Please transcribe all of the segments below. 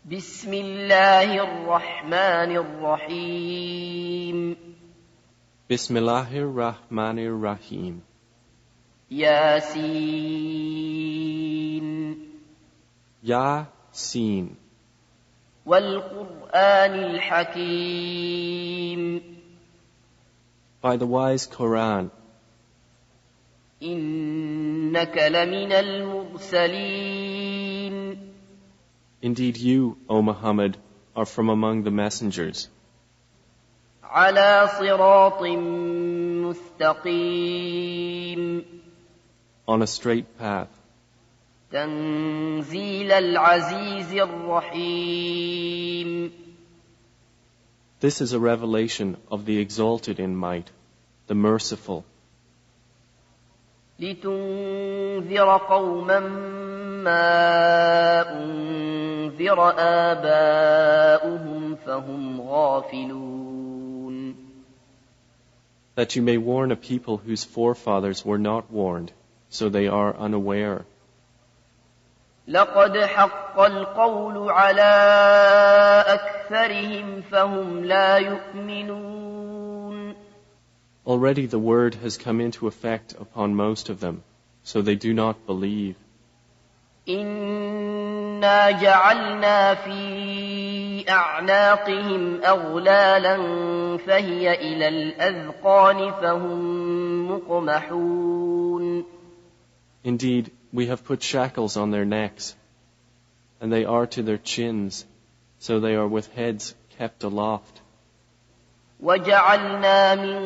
بسم الله الرحمن الرحيم Bismillahir Rahmanir Rahim. ياسين Yaseen. والقرآن الحكيم By the wise Quran, إنك لمن المرسلين indeed you, O Muhammad, are from among the messengers, على صراط مستقيم on a straight path, تنزيل العزيز الرحيم This is a revelation of the exalted in might, the merciful, لتنذر قوما ما أنذر آباؤهم فهم غافلون that you may warn a people whose forefathers were not warned, so they are unaware. لقد حق القول على أكثرهم فهم لا يؤمنون Already the word has come into effect upon most of them, so they do not believe. إنا جعلنا في أعناقهم أغلالا فهي إلى الأذقان فهم مقمحون Indeed, we have put shackles on their necks, and they are to their chins, so they are with heads kept aloft. وجعلنا من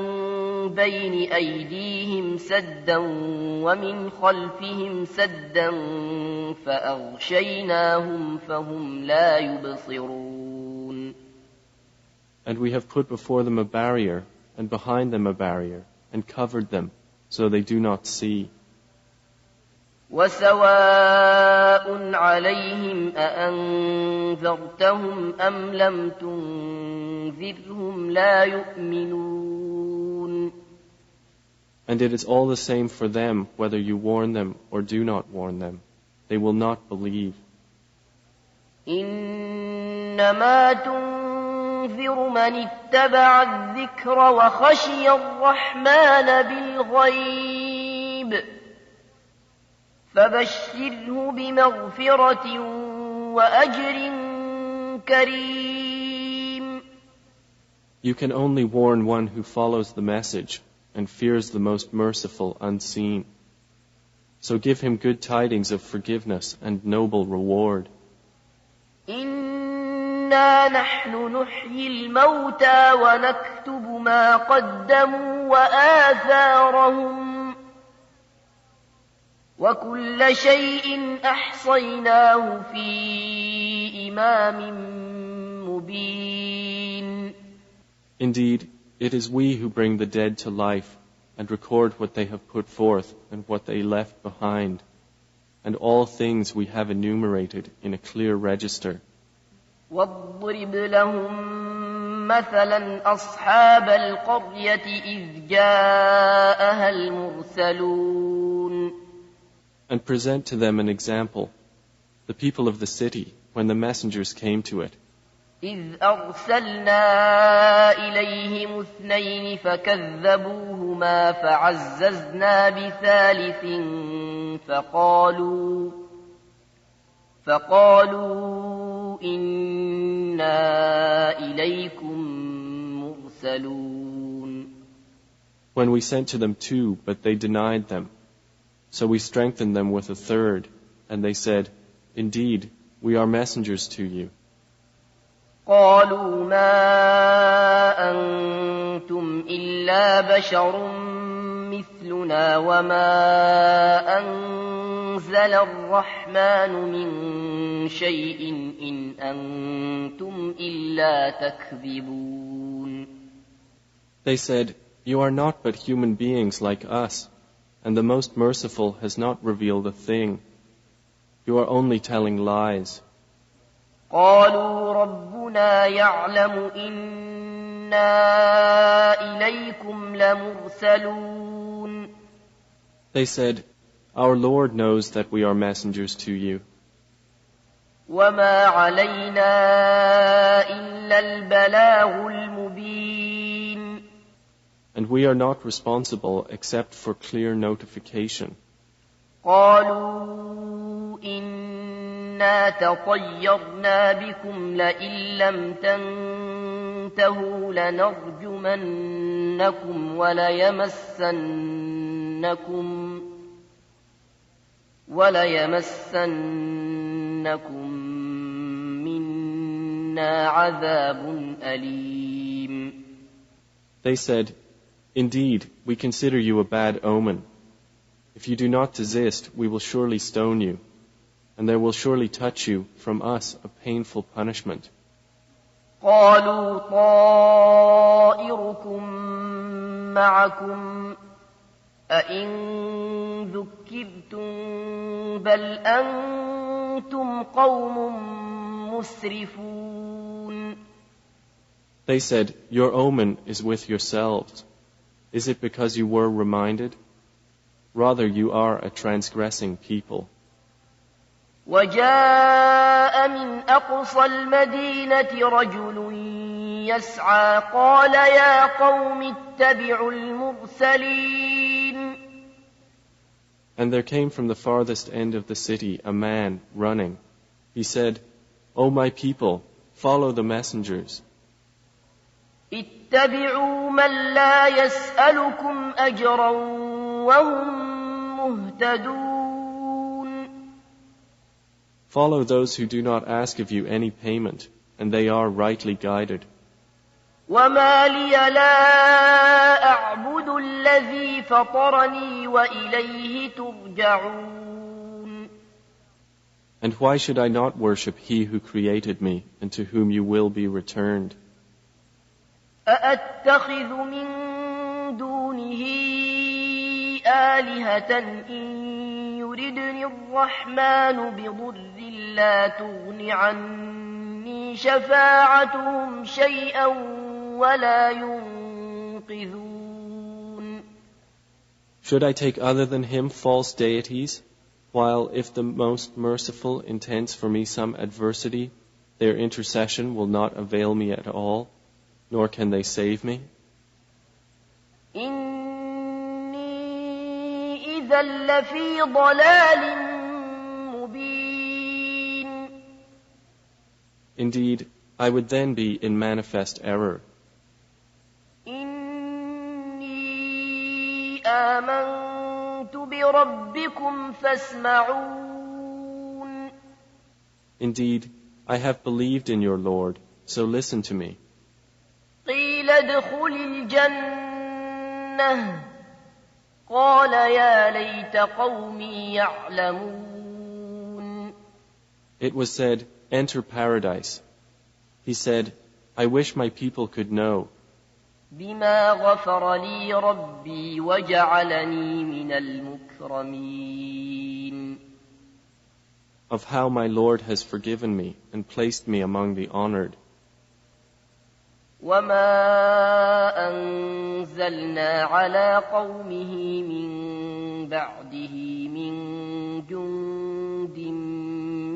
بين أيديهم سدا ومن خلفهم سدا فأغشيناهم فهم لا يبصرون And we have put before them a barrier, and behind them a barrier, and covered them, so they do not see. وسواء عليهم أأنذرتهم أم لم تنذرهم لا يؤمنون And it is all the same for them whether you warn them or do not warn them. They will not believe. إنما تنذر من اتبع الذكر وخشي الرحمن بالغيب فبشره بمغفرة وأجر كريم You can only warn one who follows the message and fears the most merciful unseen. So give him good tidings of forgiveness and noble reward. إنا نحن نحيي الموتى ونكتب ما قدموا وآثارهم وكل شيء أحصيناه في إمام مبين Indeed, it is we who bring the dead to life and record what they have put forth and what they left behind. And all things we have enumerated in a clear register. واضرب لهم مثلا أصحاب القرية إذ جاءها المرسلون And present to them an example, the people of the city, when the messengers came to it. إذ أرسلنا إليهم اثنين فكذبوهما فعززنا بثالث فقالوا إنا إليكم مرسلون When we sent to them two, but they denied them. So we strengthened them with a third, and they said, Indeed, we are messengers to you. قالوا ما أنتم إلا بشر مثلنا وما أنزل الرحمن من شيء إن أنتم إلا تكذبون They said, You are not but human beings like us, and the Most Merciful has not revealed a thing. You are only telling lies. قالوا ربنا يعلم إنا إليكم لمرسلون They said, Our Lord knows that we are messengers to you. وما علينا إلا البلاغ المبين. And we are not responsible except for clear notification. قالوا إنا تطيرنا بكم لئن لم تنتهوا لنرجمنكم وليمسنكم منا عذاب أليم. They said, "Indeed, we consider you a bad omen. If you do not desist, we will surely stone you, and there will surely touch you from us a painful punishment." قالوا طائركم معكم أئن ذكرتم بل أنتم قوم مسرفون. They said, "Your omen is with yourselves. Is it because you were reminded? Rather, you are a transgressing people." وجاء من أقصى المدينة رجل يسعى قال يا قوم اتبعوا المرسلين. And there came from the farthest end of the city a man running. He said, "O my people, follow the messengers. اتبعوا من لا يسألكم أجرا وهم مهتدون. Follow those who do not ask of you any payment, and they are rightly guided." وما لي لا أعبد الذي فطرني وإليه ترجعون. And why should I not worship He who created me, and to whom you will be returned? أأتخذ من دونه آلهة إن يردني الرحمن بضر لا تغن عني شفاعتهم شيئا ولا ينقذون. Should I take other than Him false deities, while if the most merciful intends for me some adversity, their intercession will not avail me at all, nor can they save me? إني إذا لفي ضلال مبين. Indeed, I would then be in manifest error. إني آمنت بربكم فاسمعون. Indeed, I have believed in your Lord, so listen to me. قيل ادخل الجنة قال يا ليت قومي يعلمون. It was said, "Enter paradise." He said, "I wish my people could know." بما غفر لي ربي وجعلني من المكرمين. Of how my Lord has forgiven me and placed me among the honored. وما أنزلنا على قومه من بعده من جند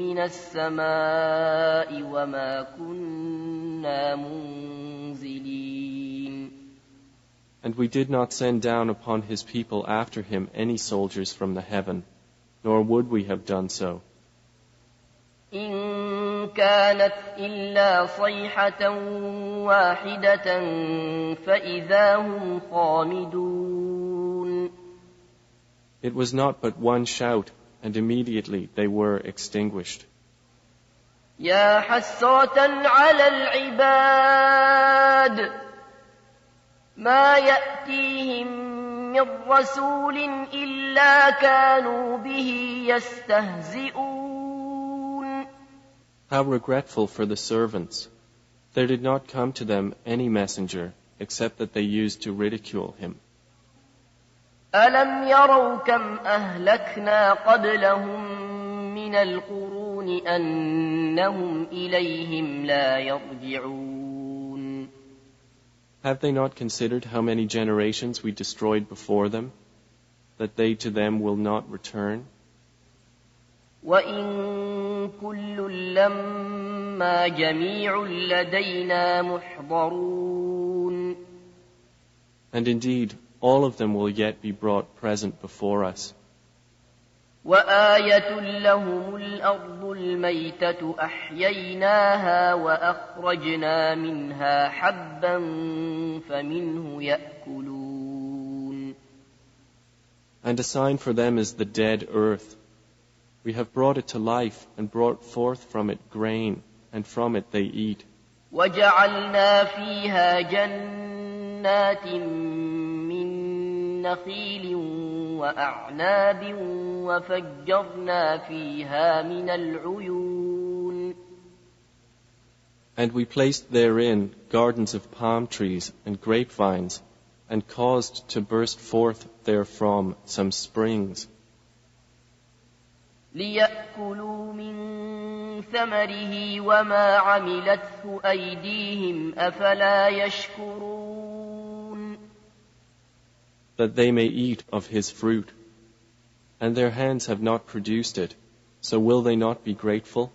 من السماء وما كنا منزلين. And we did not send down upon his people after him any soldiers from the heaven, nor would we have done so. إن كانت إلا صيحة واحدة فإذا هم خامدون. It was not but one shout, and immediately they were extinguished. يا حسرة على العباد ما يأتيهم من رسول إلا كانوا به يستهزئون. How regretful for the servants! There did not come to them any messenger except that they used to ridicule him. ألم يروا كم أهلكنا قبلهم من القرون أنهم إليهم لا يرجعون. Have they not considered how many generations we destroyed before them, that they to them will not return? وإن كل لما جميع لدينا محضرون. And indeed, all of them will yet be brought present before us. وآية لهم الأرض الميتة أحييناها وأخرجنا منها حبا فمنه يأكلون. And a sign for them is the dead earth. We have brought it to life and brought forth from it grain, and from it they eat. وجعلنا فيها جنات من نخيل وأعناب وفجرنا فيها من العيون. And we placed therein gardens of palm trees and grapevines, and caused to burst forth therefrom some springs. ليأكلوا من ثمره وما عملته أيديهم أفلا يشكرون. That they may eat of his fruit. And their hands have not produced it, so will they not be grateful?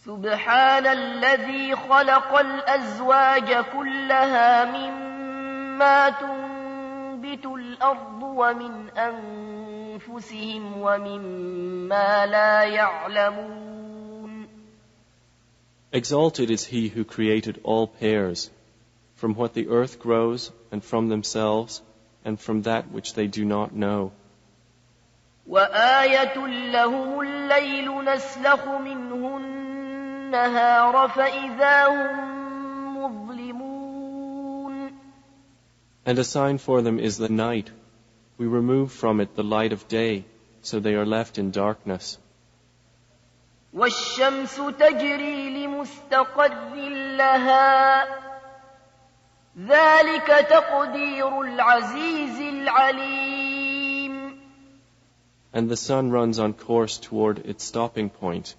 سبحان الذي خلق الأزواج كلها مما تنبت الأرض ومن أنفسهم ومما لا يعلمون. Exalted is he who created all pairs, from what the earth grows, and from themselves, and from that which they do not know. وآية لهم الليل نسلخ منه النهار فإذا هم مظلمون. And a sign for them is the night. We remove from it the light of day, so they are left in darkness. والشمس تجري لمستقر لها ذلك تقدير العزيز العليم. And the sun runs on course toward its stopping point.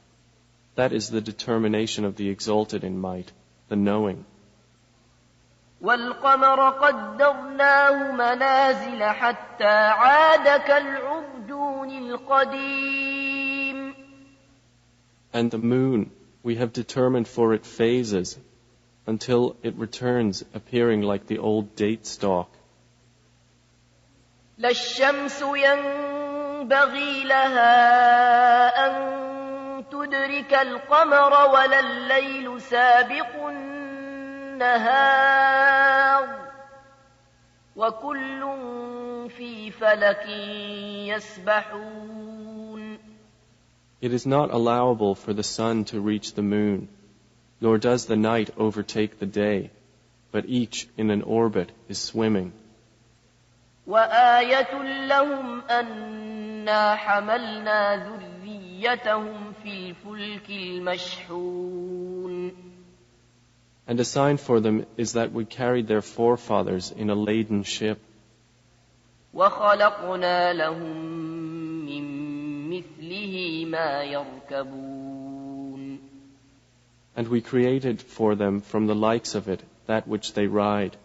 That is the determination of the exalted in might, the knowing. والقمر قدرناه منازل حتى عاد كالعرجون القديم. And the moon, we have determined for it phases, until it returns appearing like the old date stalk. لا الشمس ينبغي لها أن تدرك القمر ولا الليل سابق النهار وكل في فلك يسبحون. It is not allowable for the sun to reach the moon, nor does the night overtake the day, but each in an orbit is swimming. وآية لهم أنا حملنا ذريتهم في الفلك المشحون. And a sign for them is that we carried their forefathers in a laden ship. وخلقنا لهم من مثله ما يركبون. And we created for them from the likes of it that which they ride.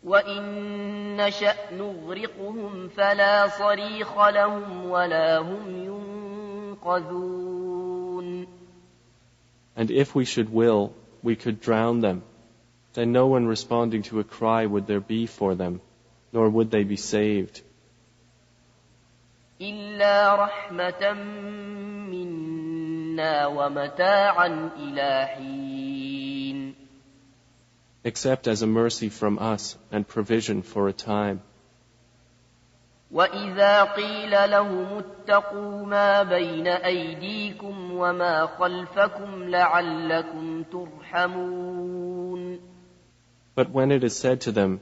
وإن نشأ نغرقهم فلا صريخ لهم ولا هم ينقذون. And if we should will, we could drown them. Then no one responding to a cry would there be for them, nor would they be saved. إلا رحمة منا ومتاعا إلى حين. Except as a mercy from us and provision for a time. وإذا قيل لهم اتقوا ما بين أيديكم وما خلفكم لعلكم ترحمون. But when it is said to them,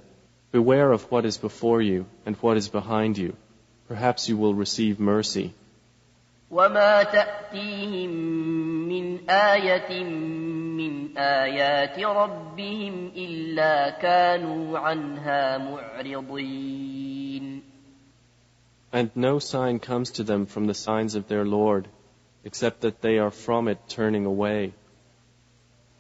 beware of what is before you and what is behind you, perhaps you will receive mercy. وما تأتيهم من آية من آيات ربهم إلا كانوا عنها معرضين. And no sign comes to them from the signs of their Lord, except that they are from it turning away.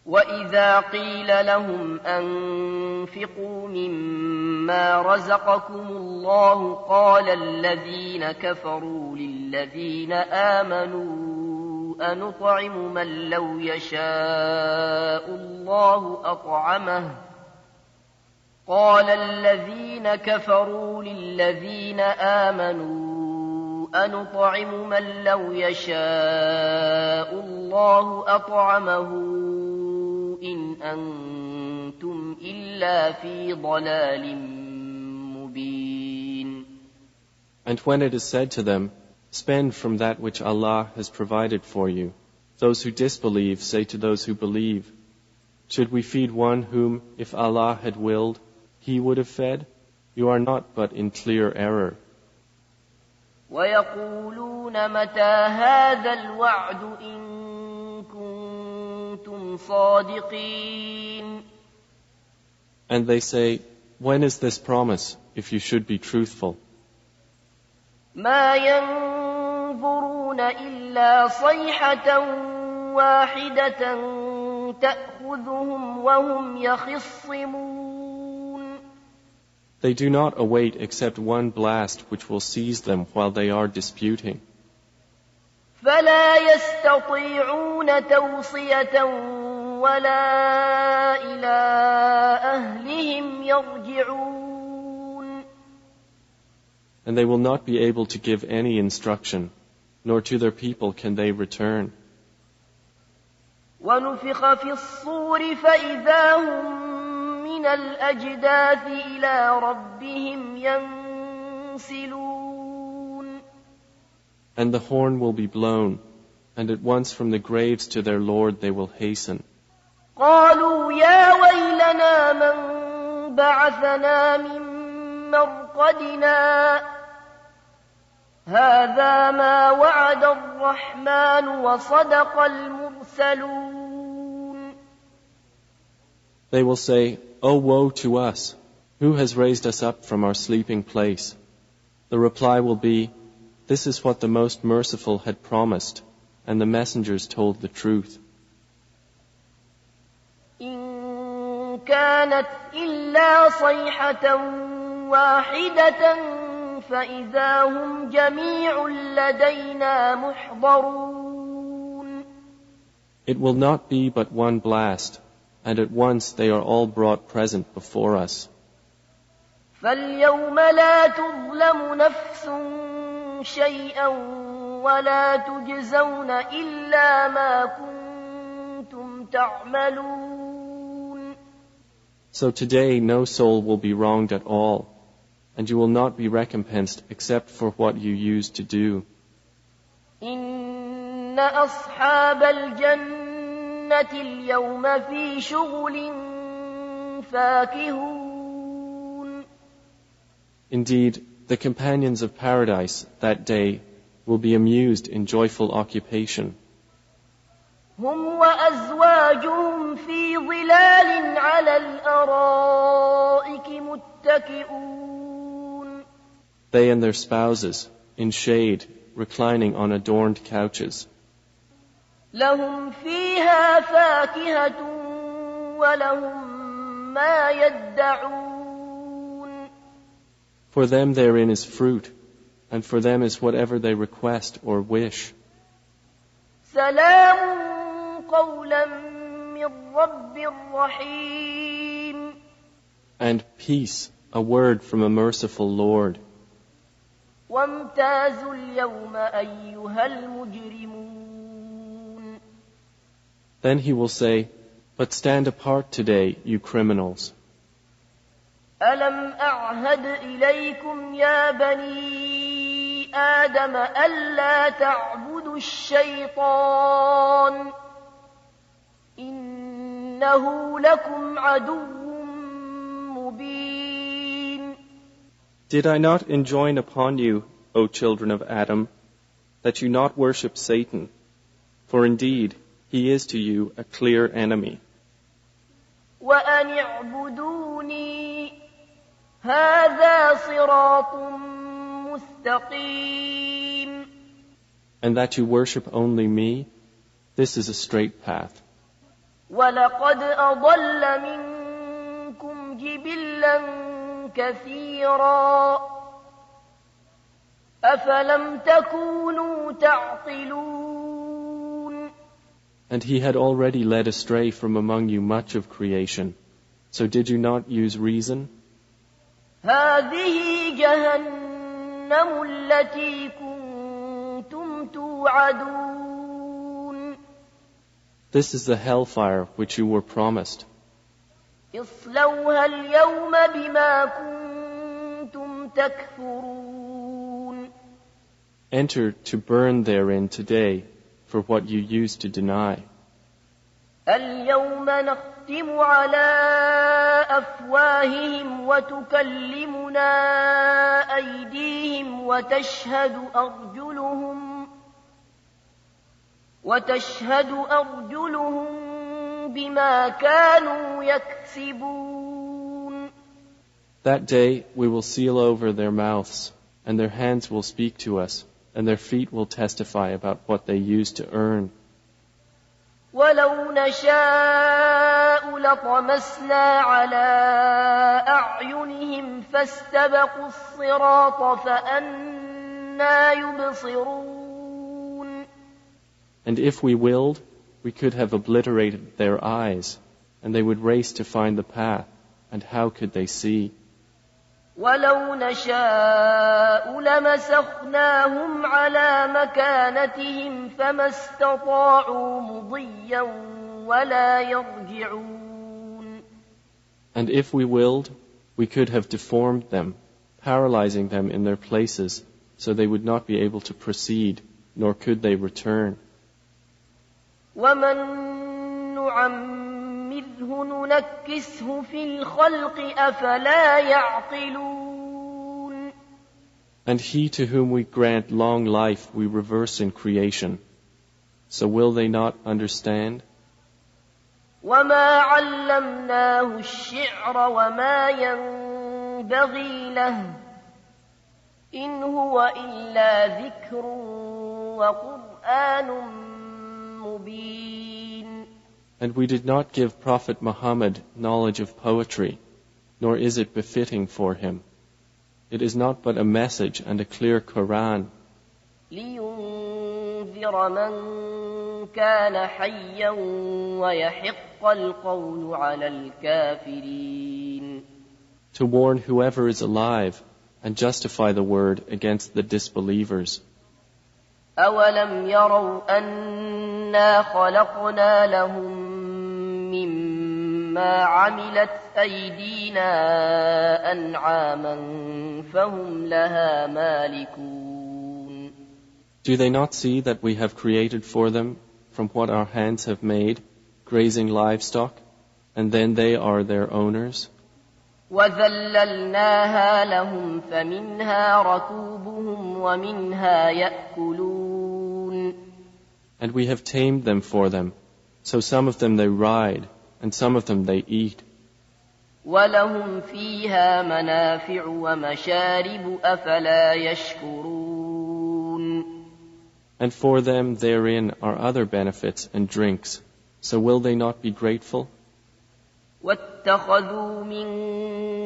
وإذا قيل لهم أنفقوا مما رزقكم الله قال الذين كفروا للذين آمنوا أنطعم من لو يشاء الله أطعمه قال الذين كفروا للذين آمنوا أنطعم من لو يشاء الله أطعمه إن أنتم إلا في ضلال مبين. And when it is said to them, spend from that which Allah has provided for you, those who disbelieve say to those who believe, should we feed one whom, if Allah had willed, He would have fed? You are not but in clear error. وَيَقُولُونَ مَتَى هَذَا الْوَعْدُ إِن كُنتُمْ صَادِقِينَ. And they say, when is this promise, if you should be truthful? مَا يَنظُرُونَ إِلَّا صَيْحَةً وَاحِدَةً تَأْخُذُهُمْ وَهُمْ يَخِصِّمُونَ. They do not await except one blast which will seize them while they are disputing. فَلَا يَسْتَطِيعُونَ تَوْصِيَةً وَلَا إِلَىٰ أَهْلِهِمْ يَرْجِعُونَ. And they will not be able to give any instruction, nor to their people can they return. وَنُفِخَ فِي الصُّورِ فَإِذَا هُم مِّنَ الْأَجْدَاثِ إِلَىٰ رَبِّهِمْ يَنسِلُونَ. And the horn will be blown, and at once from the graves to their Lord they will hasten. قَالُوا يَا وَيْلَنَا مَن بَعَثَنَا مِن مَّرْقَدِنَا هَٰذَا مَا وَعَدَ الرَّحْمَٰنُ وَصَدَقَ الْمُرْسَلُونَ. They will say, "Oh, woe to us! Who has raised us up from our sleeping place?" The reply will be, "This is what the Most Merciful had promised, and the messengers told the truth." إِن كَانَتْ إِلَّا صَيْحَةً وَاحِدَةً فَإِذَا هُمْ جَمِيعٌ لَدَيْنَا مُحْضَرُونَ. It will not be but one blast, and at once they are all brought present before us. فَالْيَوْمَ لَا تُظْلَمُ نَفْسٌ شَيْئًا وَلَا تُجْزَوْنَ إِلَّا مَا كُنتُمْ تَعْمَلُونَ. So today no soul will be wronged at all, and you will not be recompensed except for what you used to do. إِنَّ أَصْحَابَ الْجَنَّةِ الْيَوْمَ فِي شُغُلٍ فَاكِهُونَ. Indeed, the companions of paradise that day will be amused in joyful occupation. هُمْ وَأَزْوَاجُهُمْ فِي ظِلَالٍ عَلَى الْأَرَائِكِ مُتَّكِئُونَ. They and their spouses, in shade, reclining on adorned couches. لَهُمْ فِيهَا فَاكِهَةٌ وَلَهُم مَّا يَدَّعُونَ. For them therein is fruit, and for them is whatever they request or wish. سَلَامٌ قَوْلًا مِّن رَّبٍّ رَّحِيمٍ. And peace, a word from a merciful Lord. وَامْتَازُوا الْيَوْمَ أَيُّهَا الْمُجْرِمُونَ. Then he will say, "But stand apart today, you criminals. أَلَمْ أَعْهَدْ إِلَيْكُمْ يَا بَنِي آدَمَ أَلَّا تَعْبُدُوا الشَّيْطَانَ إِنَّهُ لَكُمْ عَدُوٌّ مُّبِينٌ. Did I not enjoin upon you, O children of Adam, that you not worship Satan, for indeed he is to you a clear enemy. وَأَنِ اعْبُدُونِي هَذَا صِرَاطٌ مُسْتَقِيمٌ. And that you worship only me, this is a straight path. وَلَقَدْ أَضَلَّ مِنكُمْ جِبِلًّا كَثِيرًا أَفَلَمْ تَكُونُوا تَعْقِلُونَ. And he had already led astray from among you much of creation. So did you not use reason? هذه جهنم التي كنتم توعدون. This is the hellfire which you were promised. اصلوها اليوم بما كنتم تكفرون. Enter to burn therein today for what you used to deny. اليوم نختم على أفواههم وتكلمنا أيديهم وتشهد أرجلهم بما كانوا يكسبون. That day we will seal over their mouths, and their hands will speak to us, and their feet will testify about what they used to earn. ولو نشاء لطمسنا على أعينهم فاستبقوا الصراط فأنى يبصرون. And if we willed, we could have obliterated their eyes, and they would race to find the path, and how could they see? ولو نشاء لمسخناهم على مكانتهم فما استطاعوا مضيا ولا يرجعون. And if we willed, we could have deformed them, paralyzing them in their places, so they would not be able to proceed, nor could they return. ومن نعمره ننكسه في الخلق أفلا يعقلون. And he to whom we grant long life we reverse in creation. So will they not understand? وما علمناه الشعر وما ينبغي له إن هو إلا ذكر وقرآن مبين. And we did not give Prophet Muhammad knowledge of poetry, nor is it befitting for him. It is not but a message and a clear Quran. لينذر من كان حيا ويحق القول على الكافرين. To warn whoever is alive and justify the word against the disbelievers. أولم يروا أنا خلقنا لهم مما عملت أيدينا أنعاما فهم لها مالكون. Do they not see that we have created for them from what our hands have made, grazing livestock, and then they are their owners? وَذَلَّلْنَاهَا لَهُمْ فَمِنْهَا رَكُوبُهُمْ وَمِنْهَا يَأْكُلُونَ. And we have tamed them for them, so some of them they ride, and some of them they eat. وَلَهُمْ فِيهَا مَنَافِعُ وَمَشَارِبُ أَفَلَا يَشْكُرُونَ. And for them therein are other benefits and drinks, so will they not be grateful? وَاتَّخَذُوا مِن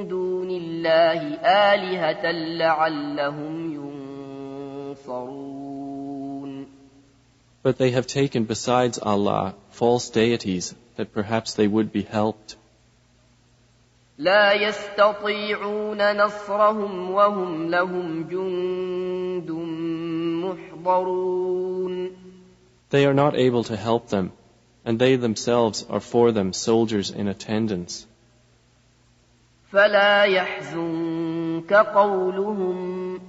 دُونِ اللَّهِ آلِهَةً لَعَلَّهُمْ يُنصَرُونَ. But they have taken besides Allah false deities that perhaps they would be helped. لا يستطيعون نصرهم وهم لهم جند محضرون. They are not able to help them, and they themselves are for them soldiers in attendance. فلا يحزنك قولهم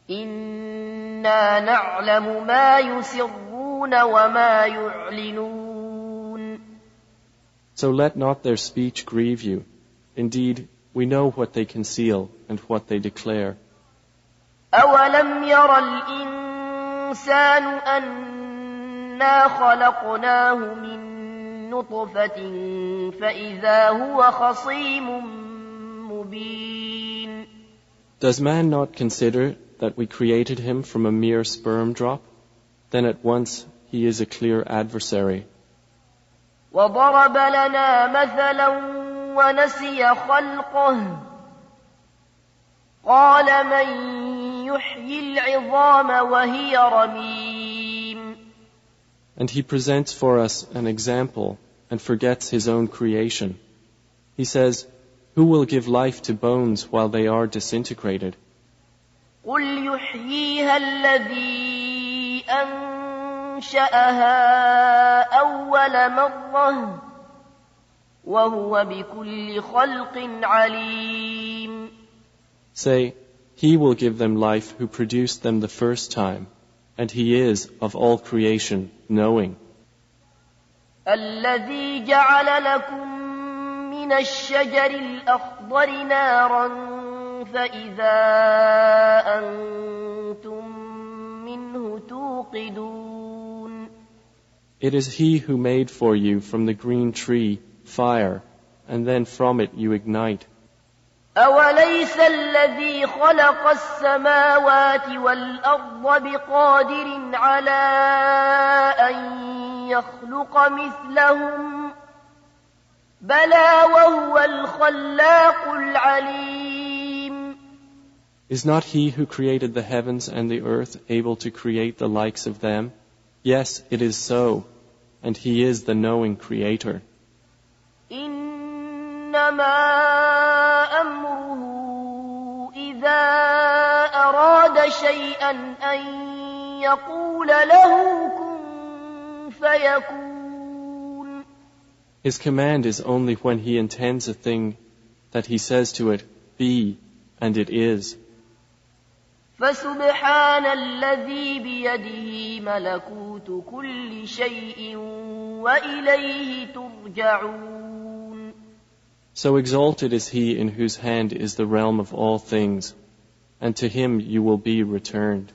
إنا نعلم ما يسرون وما يعلنون. So let not their speech grieve you. Indeed, we know what they conceal and what they declare. أولم ير الإنسان أنا خلقناه من نطفة فإذا هو خصيم مبين. Does man not consider that we created him from a mere sperm drop? Then at once he is a clear adversary. وضرب لنا مثلا ونسي خلقه قال من يحيي العظام وهي رميم. And he presents for us an example and forgets his own creation. He says, who will give life to bones while they are disintegrated? قل يحييها الذي أنشأها أول مرة وهو بكل خلق عليم. Say, he will give them life who produced them the first time, and he is of all creation knowing. الذي جعل لكم من الشجر الأخضر نارا فإذا أنتم منه توقدون. It is he who made for you from the green tree fire, and then from it you ignite. أوليس الذي خلق السماوات والأرض بقادر على أن يخلق مثلهم بلى وهو الخلاق العليم. Is not he who created the heavens and the earth able to create the likes of them? Yes, it is so, and he is the knowing creator. إنما أمره إذا أراد شيئا أن يقول له كن فيكون. His command is only when he intends a thing that he says to it, be, and it is. فسبحان الذي بيده ملكوت كل شيء وإليه ترجعون. So exalted is he in whose hand is the realm of all things, and to him you will be returned.